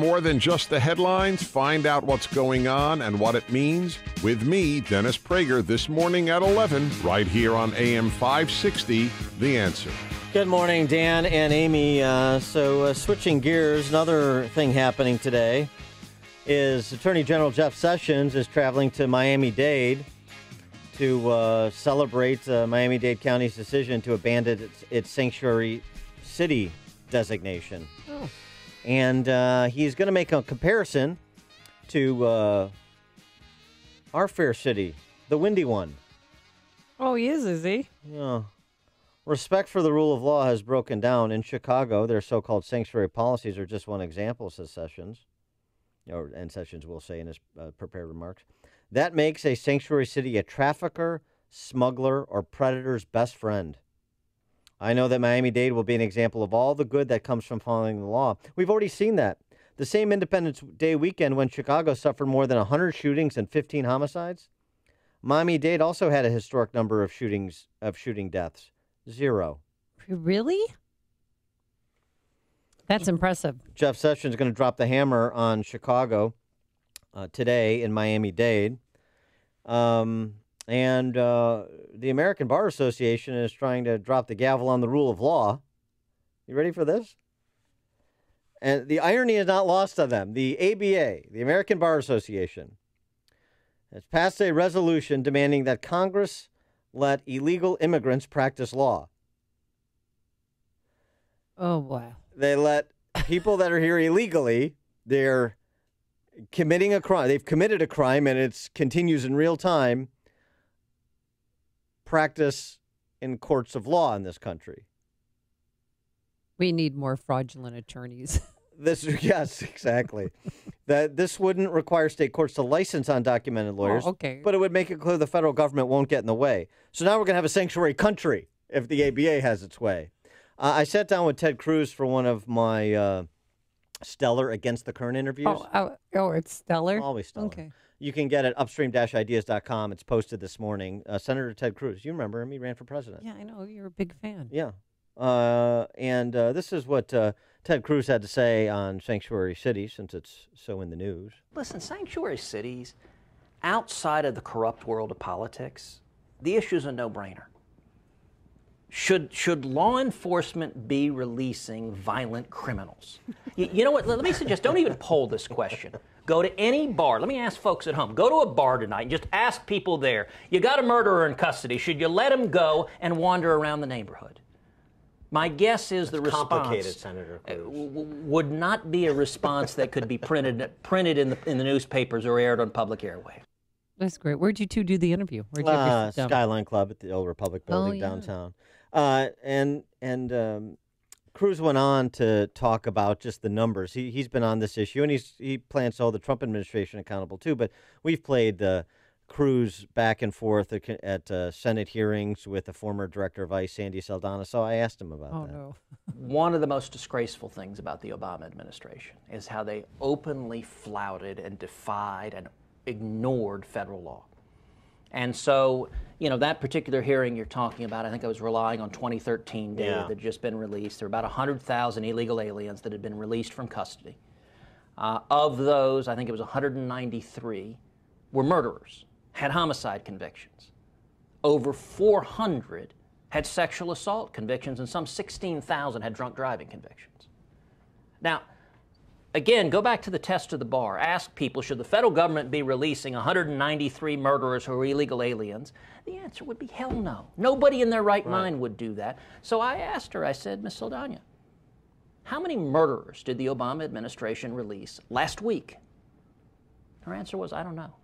more than just the headlines? Find out what's going on and what it means with me, Dennis Prager, this morning at 11, right here on AM 560, The Answer. Good morning, Dan and Amy. Switching gears, another thing happening today is Attorney General Jeff Sessions is traveling to Miami-Dade to celebrate Miami-Dade County's decision to abandon its sanctuary city designation. Oh. And he's going to make a comparison to our fair city, the windy one. Oh, he is he? Yeah. Respect for the rule of law has broken down in Chicago. Their so-called sanctuary policies are just one example, says Sessions. And Sessions will say in his prepared remarks. That makes a sanctuary city a trafficker, smuggler, or predator's best friend. I know that Miami-Dade will be an example of all the good that comes from following the law. We've already seen that. The same Independence Day weekend when Chicago suffered more than 100 shootings and 15 homicides, Miami-Dade also had a historic number of shooting deaths. 0. Really? That's impressive. Jeff Sessions is going to drop the hammer on Chicago today in Miami-Dade. And the American Bar Association is trying to drop the gavel on the rule of law. You ready for this? And the irony is not lost on them. The ABA, the American Bar Association, has passed a resolution demanding that Congress let illegal immigrants practice law. Oh, wow. They let people that are here illegally, they're committing a crime. They've committed a crime, and it continues in real time, practice in courts of law in this country. We need more fraudulent attorneys. Yes, exactly. That this wouldn't require state courts to license undocumented lawyers. Oh, okay. But it would make it clear the federal government won't get in the way. So now we're going to have a sanctuary country if the ABA has its way. I sat down with Ted Cruz for one of my stellar Against the Current interviews. Oh, it's stellar? Always stellar. Okay. You can get it at upstream-ideas.com. It's posted this morning. Senator Ted Cruz, you remember him. He ran for president. Yeah, I know. You're a big fan. Yeah. And this is what Ted Cruz had to say on sanctuary cities, since it's so in the news. Listen, sanctuary cities, outside of the corrupt world of politics, the issue's a no-brainer. Should law enforcement be releasing violent criminals? You know what? Let me suggest, don't even poll this question. Go to any bar. Let me ask folks at home. Go to a bar tonight and just ask people there, you got a murderer in custody. Should you let him go and wander around the neighborhood? My guess is the response complicated, Senator Cruz. Would not be a response that could be printed in the newspapers or aired on public airwaves. That's great. Where'd you two do the interview? Where'd you have your Skyline Club at the Old Republic Building downtown. Cruz went on to talk about just the numbers. He's been on this issue, and he plans to hold the Trump administration accountable too. But we've played the Cruz back and forth at Senate hearings with the former director of ICE, Sandy Saldana. So I asked him about that. No. One of the most disgraceful things about the Obama administration is how they openly flouted and defied and ignored federal law. And so, that particular hearing you're talking about, I think I was relying on 2013 data that had just been released. There were about 100,000 illegal aliens that had been released from custody. Of those, I think it was 193 were murderers, had homicide convictions. Over 400 had sexual assault convictions, and some 16,000 had drunk driving convictions. Now, again, go back to the test of the bar. Ask people, should the federal government be releasing 193 murderers who are illegal aliens? The answer would be hell no. Nobody in their right mind would do that. So I asked her, I said, Ms. Saldana, how many murderers did the Obama administration release last week? Her answer was, I don't know.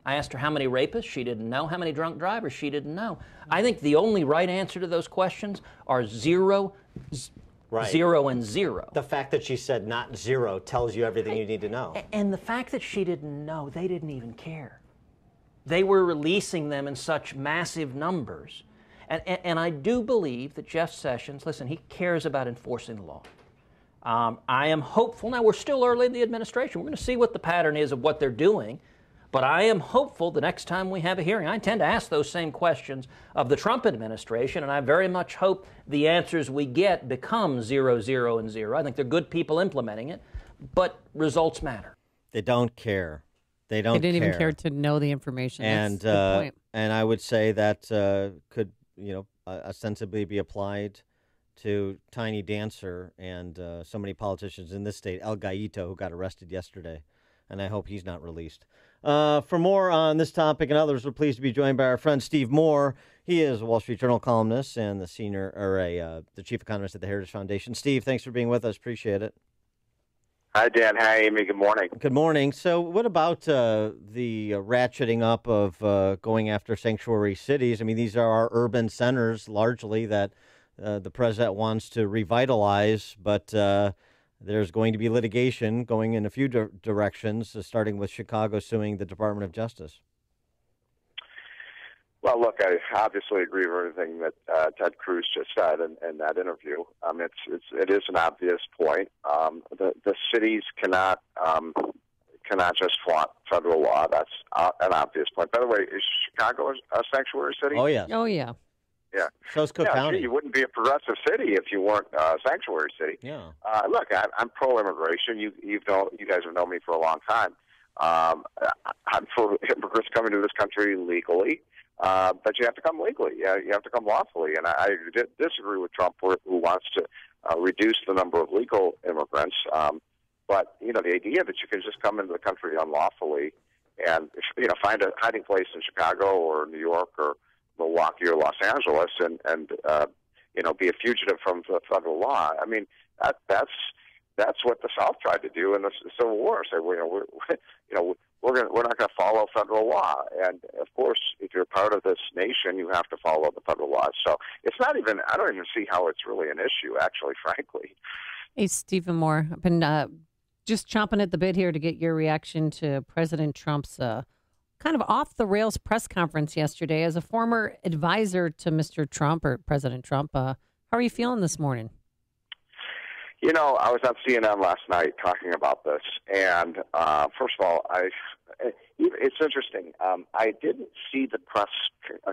I asked her how many rapists, she didn't know. How many drunk drivers, she didn't know. I think the only right answer to those questions are 0, 0, and 0. The fact that she said not 0 tells you everything you need to know. And the fact that she didn't know, they didn't even care. They were releasing them in such massive numbers. And I do believe that Jeff Sessions, listen, he cares about enforcing the law. I am hopeful. Now, we're still early in the administration. We're going to see what the pattern is of what they're doing. But I am hopeful the next time we have a hearing, I intend to ask those same questions of the Trump administration, and I very much hope the answers we get become 0, 0, and 0. I think they're good people implementing it, but results matter. They don't care. They don't. They didn't even care to know the information. And that's the point. And I would say that could ostensibly be applied to Tiny Dancer and so many politicians in this state, El Gaito, who got arrested yesterday, and I hope he's not released. For more on this topic and others, we're pleased to be joined by our friend Steve Moore. He is a Wall Street Journal columnist and the chief economist at the Heritage Foundation. Steve, thanks for being with us. Appreciate it. Hi, Dan. Hi, Amy. Good morning. Good morning. So what about the ratcheting up of going after sanctuary cities? I mean, these are our urban centers largely that the president wants to revitalize, but there's going to be litigation going in a few directions, starting with Chicago suing the Department of Justice. Well, look, I obviously agree with everything that Ted Cruz just said in that interview. It is an obvious point. The cities cannot just flaunt federal law. That's an obvious point. By the way, is Chicago a sanctuary city? Oh, yes. Oh, yeah. Yeah. So's Cook County. You wouldn't be a progressive city if you weren't a sanctuary city. Yeah. Look, I'm pro-immigration. You guys have known me for a long time. I'm for immigrants coming to this country legally. But you have to come legally. You have to come lawfully. And I disagree with Trump, who wants to reduce the number of legal immigrants. But the idea that you can just come into the country unlawfully and find a hiding place in Chicago or New York or Milwaukee or Los Angeles and be a fugitive from the federal law. I mean, that's what the South tried to do in the Civil War. Say, we're not going to follow federal law. And of course, if you're part of this nation, you have to follow the federal laws. So it's not even, I don't even see how it's really an issue, actually, frankly. Hey, Stephen Moore, I've been just chomping at the bit here to get your reaction to President Trump's kind of off-the-rails press conference yesterday. As a former advisor to Mr. Trump, or President Trump, how are you feeling this morning? I was on CNN last night talking about this, and first of all, it's interesting. I didn't see the press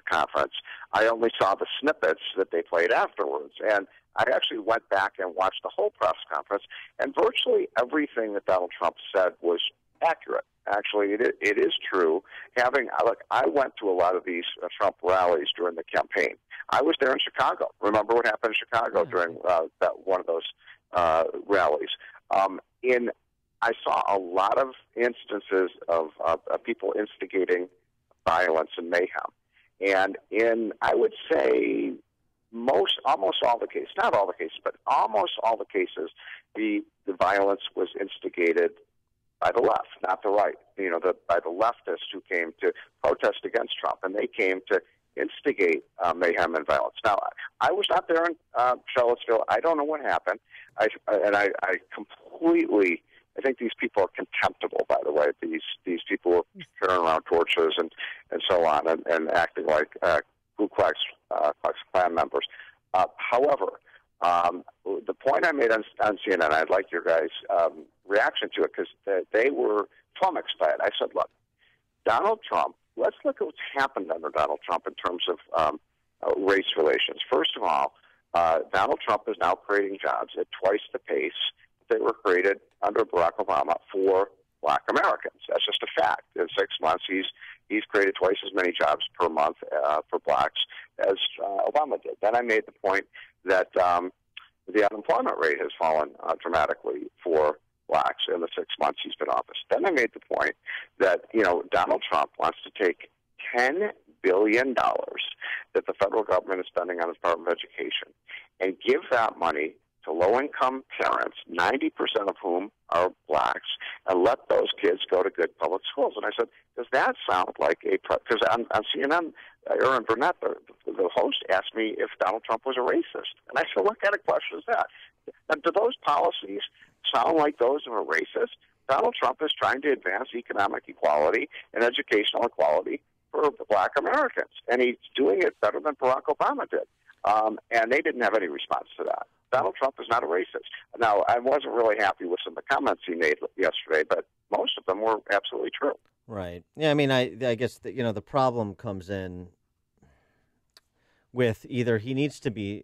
conference. I only saw the snippets that they played afterwards, and I actually went back and watched the whole press conference, and virtually everything that Donald Trump said was accurate. Actually, it is true. I went to a lot of these Trump rallies during the campaign. I was there in Chicago. Remember what happened in Chicago during one of those rallies? I saw a lot of instances of people instigating violence and mayhem, and I would say almost all the cases, not all the cases, but almost all the cases, the violence was instigated by the left, not the right. By the leftists who came to protest against Trump, and they came to instigate mayhem and violence. Now, I was not there in Charlottesville. I don't know what happened. I completely. I think these people are contemptible. By the way, these people were carrying around torches and so on, and acting like Ku Klux Klan members. However, the point I made on CNN, I'd like your guys' reaction to it, because they were flummoxed by it. I said, look, Donald Trump, let's look at what's happened under Donald Trump in terms of race relations. First of all, Donald Trump is now creating jobs at twice the pace that were created under Barack Obama for Black Americans. That's just a fact. In 6 months, he's created twice as many jobs per month for blacks as Obama did. Then I made the point that the unemployment rate has fallen dramatically for blacks in the 6 months he's been in office. Then I made the point that Donald Trump wants to take $10 billion that the federal government is spending on the Department of Education and give that money to low-income parents, 90% of whom are blacks, and let those kids go to good public schools. And I said, does that sound like because on CNN, Aaron Burnett, the host, asked me if Donald Trump was a racist. And I said, what kind of question is that? And do those policies sound like those of a racist? Donald Trump is trying to advance economic equality and educational equality for Black Americans, and he's doing it better than Barack Obama did. And they didn't have any response to that. Donald Trump is not a racist. Now, I wasn't really happy with some of the comments he made yesterday, but most of them were absolutely true. Right. Yeah, I mean, I guess the problem comes in with either he needs to be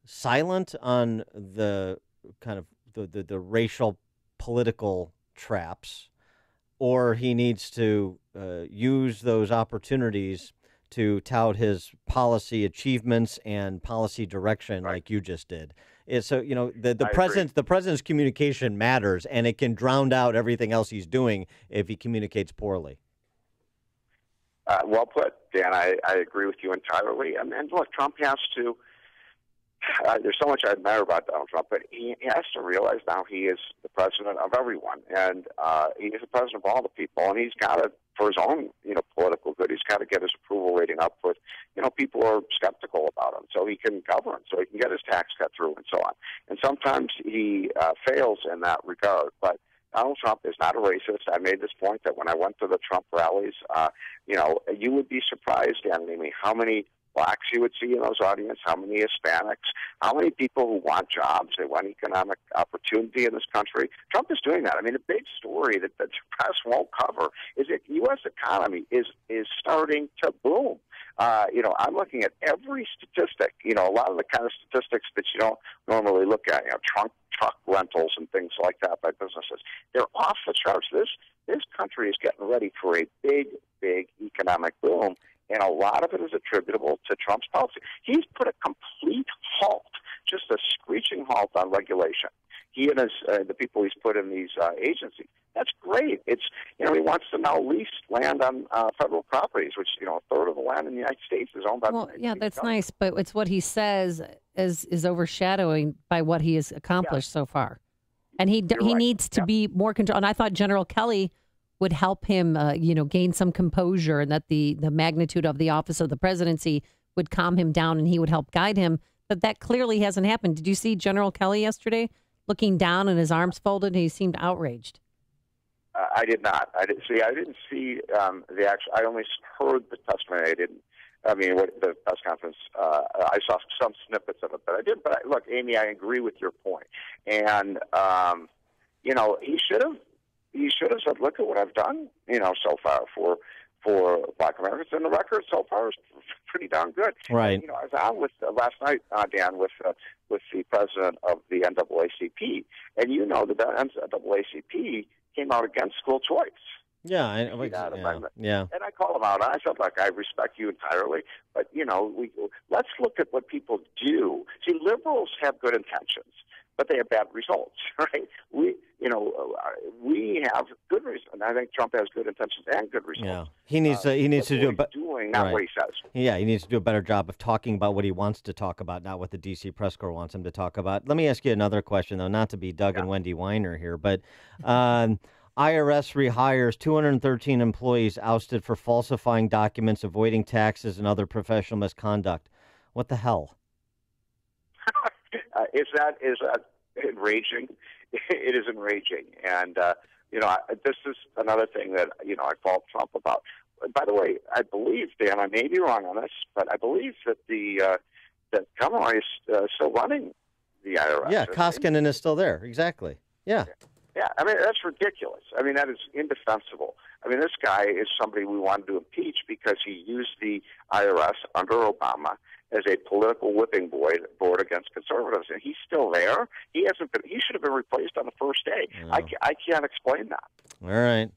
silent on the kind of the racial political traps, or he needs to use those opportunities to tout his policy achievements and policy direction, like you just did. So the president's communication matters, and it can drown out everything else he's doing if he communicates poorly. Well put, Dan. I agree with you entirely. And look, Trump has to. There's so much I admire about Donald Trump, but he has to realize now he is the president of everyone, and he is the president of all the people, and he's got to, for his own, political good, he's got to get his approval rating up with, people who are skeptical about him, so he can govern, so he can get his tax cut through, and so on. And sometimes he fails in that regard, but Donald Trump is not a racist. I made this point that when I went to the Trump rallies, you would be surprised, Amy, how many blacks you would see in those audiences, how many Hispanics, how many people who want jobs, they want economic opportunity in this country. Trump is doing that. I mean, the big story that the press won't cover is that the U.S. economy is starting to boom. I'm looking at every statistic, a lot of the kind of statistics that you don't normally look at, truck rentals and things like that by businesses. They're off the charts. This country is getting ready for a big, big economic boom. And a lot of it is attributable to Trump's policy. He's put a complete halt, just a screeching halt on regulation. He and the people he's put in these agencies. That's great. It's he wants to now lease land on federal properties, which a third of the land in the United States is owned by. Well, yeah, that's nice, but it's what he says is overshadowing by what he has accomplished so far, and he needs to be more control. And I thought General Kelly would help him, gain some composure, and that the magnitude of the office of the presidency would calm him down, and he would help guide him. But that clearly hasn't happened. Did you see General Kelly yesterday looking down and his arms folded, and he seemed outraged? I did not. I didn't see the actual. I only heard the testimony. What the press conference. I saw some snippets of it, but I did. But look, Amy, I agree with your point, and he should have. He should have said, "Look at what I've done, so far for Black Americans." And the record so far is pretty darn good. Right. And, I was on with last night, Dan, with the president of the NAACP, and the NAACP came out against school choice. Yeah, yeah. And I call him out. I said, "Look, I respect you entirely, but let's look at what people do. See, liberals have good intentions, but they have bad results, right? We have good results, and I think Trump has good intentions and good results. Yeah, he needs to do not what he says. Yeah, he needs to do a better job of talking about what he wants to talk about, not what the D.C. press corps wants him to talk about. Let me ask you another question, though, not to be Doug and Wendy Weiner here, but IRS rehires 213 employees ousted for falsifying documents, avoiding taxes, and other professional misconduct. What the hell? Is that enraging? It is enraging, and this is another thing that I fault Trump about. By the way, I believe, Dan, I may be wrong on this, but I believe that that Kamala is still running the IRS. Yeah, Koskinen is still there. Exactly. Yeah. Yeah, that's ridiculous. that is indefensible. This guy is somebody we wanted to impeach because he used the IRS under Obama as a political whipping board against conservatives, and he's still there. He hasn't been. He should have been replaced on the first day. No. I can't explain that. All right.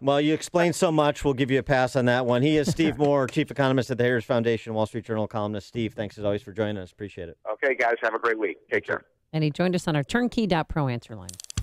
Well, you explained so much. We'll give you a pass on that one. He is Steve Moore, chief economist at the Harris Foundation, Wall Street Journal columnist. Steve, thanks as always for joining us. Appreciate it. Okay, guys, have a great week. Take care. And he joined us on our turnkey.pro answer line.